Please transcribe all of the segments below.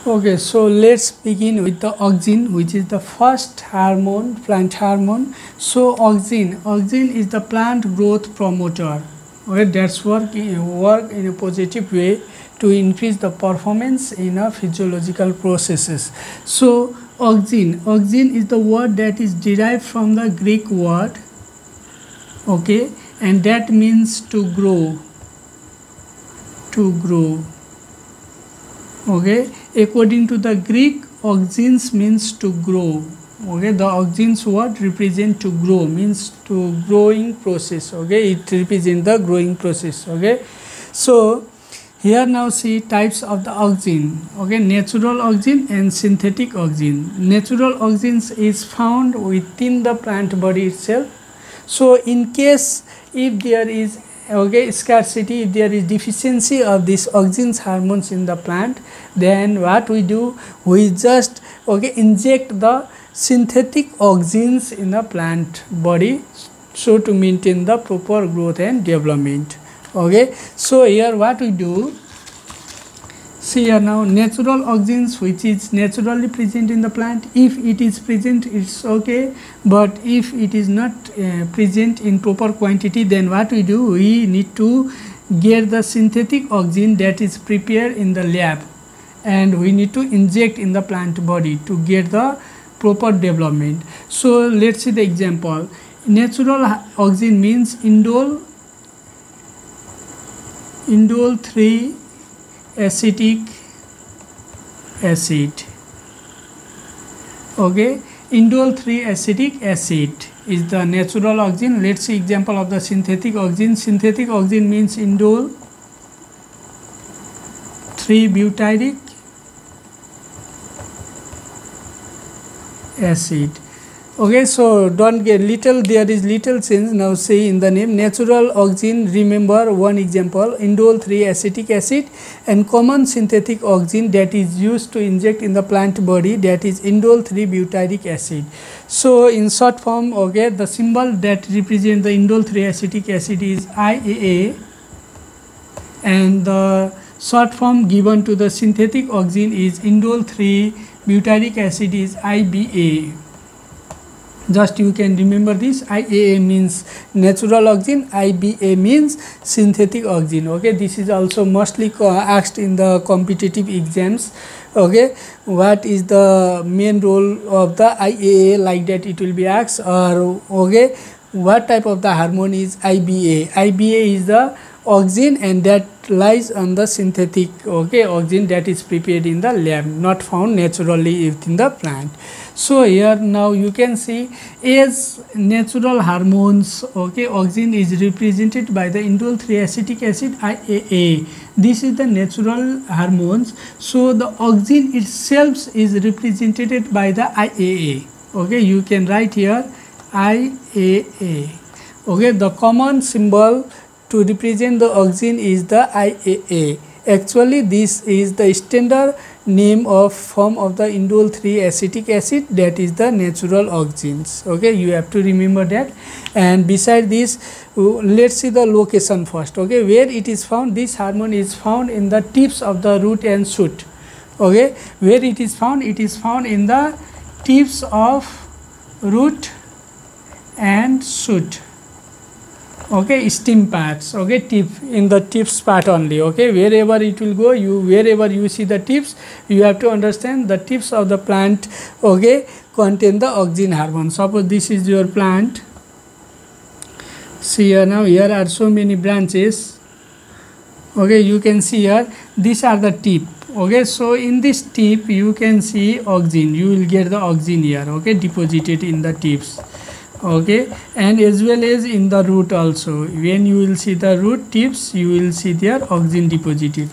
Okay, so let's begin with the auxin, which is the first hormone, plant hormone. So auxin is the plant growth promoter. Okay, that's work in a positive way to increase the performance in a physiological processes. So auxin is the word that is derived from the Greek word, okay, and that means to grow. Okay, according to the Greek, auxins means to grow. Okay, the auxins word represent to grow, means to growing process. Okay, it represents the growing process. Okay, so here now see types of the auxin. Okay, natural auxin and synthetic auxin. Natural auxins is found within the plant body itself. So in case if there is scarcity, if there is deficiency of these auxins hormones in the plant, then what we do, we just inject the synthetic auxins in the plant body, so to maintain the proper growth and development. Okay, so here what we do, see here now, natural auxins which is naturally present in the plant, if it is present it's okay, but if it is not present in proper quantity, then what we do, we need to get the synthetic auxin that is prepared in the lab, and we need to inject in the plant body to get the proper development. So let's see the example. Natural auxin means indole 3 acetic acid. Okay, indole 3 acetic acid is the natural auxin. Let's see example of the synthetic auxin. Synthetic auxin means indole 3 butyric acid. Okay, so don't get little, there is little change. Now say in the name natural auxin, remember one example, indole 3 acetic acid, and common synthetic auxin that is used to inject in the plant body, that is indole 3 butyric acid. So in short form, okay, the symbol that represents the indole 3 acetic acid is IAA, and the short form given to the synthetic auxin is indole 3 butyric acid is IBA. Just you can remember this, IAA means natural auxin, IBA means synthetic auxin. Okay, this is also mostly asked in the competitive exams. Okay, what is the main role of the IAA, like that it will be asked, or okay, what type of the hormone is IBA. IBA is the auxin, and that lies on the synthetic auxin that is prepared in the lab, not found naturally within the plant. So here now you can see, as natural hormones, auxin is represented by the indole 3 acetic acid IAA. This is the natural hormones. So the auxin itself is represented by the IAA. Okay, you can write here IAA. Okay, the common symbol to represent the auxin is the IAA. Actually, this is the standard name of form of the indole 3 acetic acid, that is the natural auxins. Okay, you have to remember that. And beside this, let's see the location first. Okay, where it is found, this hormone is found in the tips of the root and shoot. Okay, where it is found in the tips of root and shoot. Okay, stem parts. Okay, tip, in the tips part only. Okay, wherever it will go, wherever you see the tips, you have to understand the tips of the plant, okay, contain the auxin hormone. Suppose this is your plant. See here now, here are so many branches. Okay, you can see here, these are the tip. Okay, so in this tip you can see auxin, you will get the auxin here, okay, deposited in the tips. Okay, and as well as in the root also, when you will see the root tips, you will see their auxin deposited.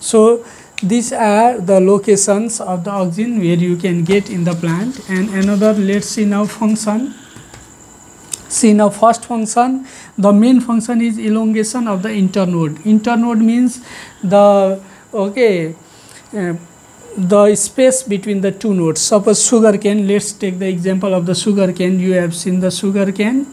So these are the locations of the auxin where you can get in the plant. And another, let's see now function. See now, first function, the main function is elongation of the internode. Internode means the the space between the two nodes. Suppose sugar cane, let's take the example of the sugar cane. You have seen the sugar cane,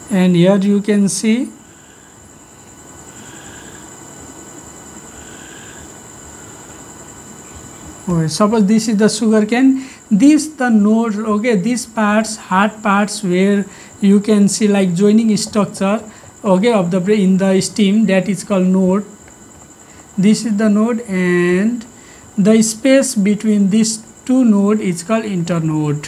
and here you can see Okay, suppose this is the sugar cane, this the node, okay, these parts, hard parts where you can see like joining structure, okay, of the in the stem, that is called node. This is the node, and the space between these two nodes is called internode.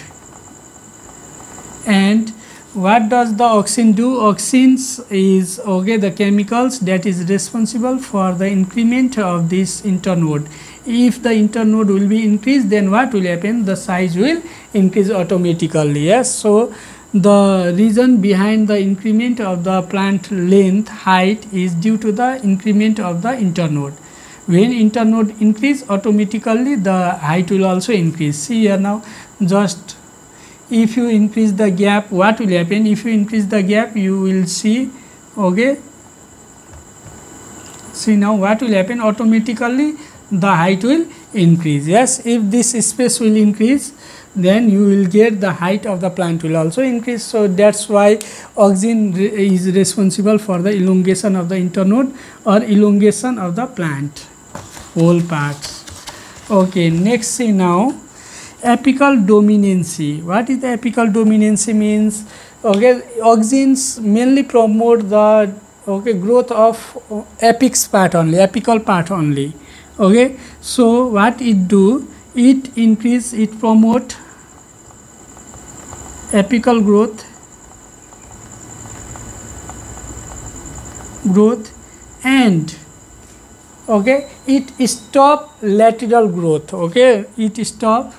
And what does the auxin do? Auxins is, okay, the chemicals that is responsible for the increment of this internode. If the internode will be increased, then what will happen? The size will increase automatically. Yes, so the reason behind the increment of the plant length height is due to the increment of the internode. When internode increase, automatically the height will also increase. See here now, just if you increase the gap, what will happen? If you increase the gap, you will see, okay, see now what will happen? Automatically the height will increase. Yes, if this space will increase, then you will get the height of the plant will also increase. So that's why auxin is responsible for the elongation of the internode or elongation of the plant whole parts. Okay, next see now apical dominancy. What is the apical dominancy means? Okay, auxins mainly promote the, okay, growth of apex part only, apical part only. Okay, so what it do? It increase, it promote apical growth and, okay, it stop lateral growth. Okay, it stop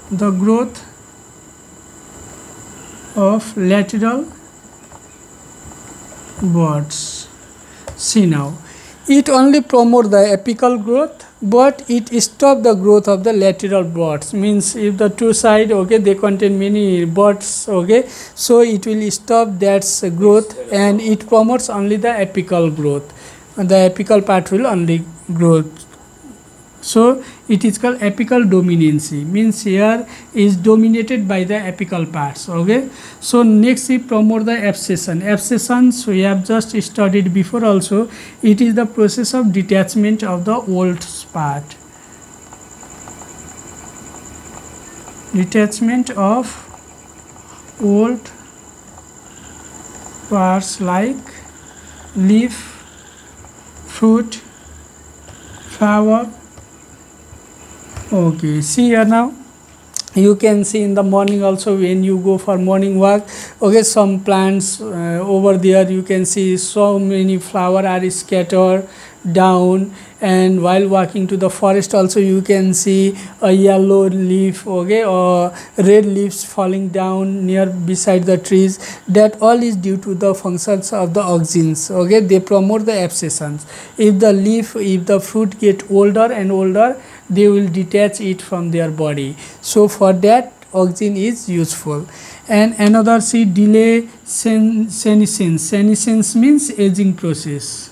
the growth of lateral buds. See now, it only promote the apical growth, but it stop the growth of the lateral buds. Means if the two side, okay, they contain many buds, okay, so it will stop that growth and it promotes only the apical growth, and the apical part will only grow. So it is called apical dominancy, means here is dominated by the apical parts. Okay, so next we promote the abscission. Abscissions we have just studied before also. It is the process of detachment of the old part. Detachment of old parts like leaf, fruit, flower. Okay, see here now, you can see in the morning also when you go for morning walk, okay, some plants over there you can see so many flower are scattered down, and while walking to the forest also you can see a yellow leaf, okay, or red leaves falling down near beside the trees. That all is due to the functions of the auxins. Okay, they promote the abscissions. If the leaf, if the fruit get older and older, they will detach it from their body. So for that auxin is useful. And another, see, delay senescence. Senescence means aging process.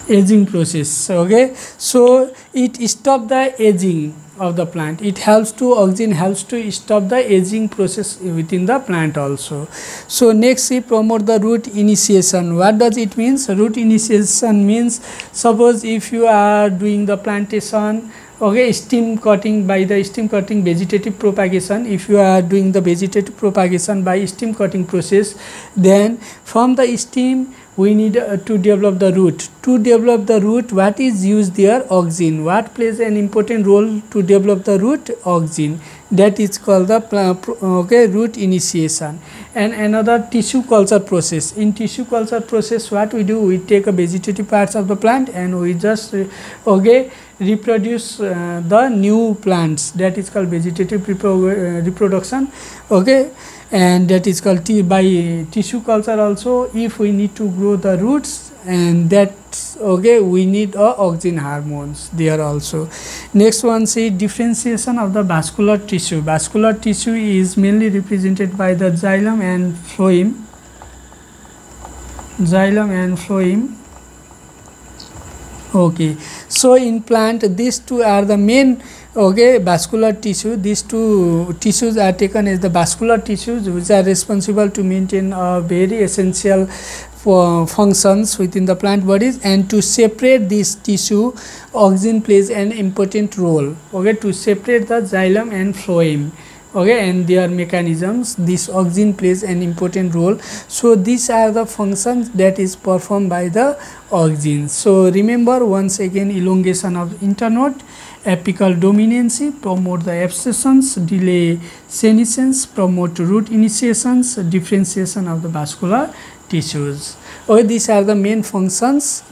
Aging process. Okay, so it stops the aging of the plant. It helps to, auxin helps to stop the aging process within the plant also. So next we promote the root initiation. What does it means? Root initiation means, suppose if you are doing the plantation, okay, stem cutting, by the stem cutting vegetative propagation, if you are doing the vegetative propagation by stem cutting process, then from the stem we need to develop the root. To develop the root, what is used there? Auxin. What plays an important role to develop the root? Auxin. That is called the okay, root initiation. And another, tissue culture process. In tissue culture process, what we do? We take a vegetative parts of the plant and we just okay, reproduce the new plants. That is called vegetative reproduction. Okay, and that is called by tissue culture also. If we need to grow the roots, and that's okay, we need auxin hormones there also. Next one, see, differentiation of the vascular tissue. Vascular tissue is mainly represented by the xylem and phloem Okay, so in plant these two are the main, okay, vascular tissue. These two tissues are taken as the vascular tissues, which are responsible to maintain very essential functions within the plant bodies. And to separate this tissue, auxin plays an important role, okay, to separate the xylem and phloem, okay, and their mechanisms. This auxin plays an important role. So these are the functions that is performed by the auxin. So remember once again, elongation of internode, apical dominancy, promote the abscissions, delay senescence, promote root initiations, differentiation of the vascular tissues. Okay, these are the main functions.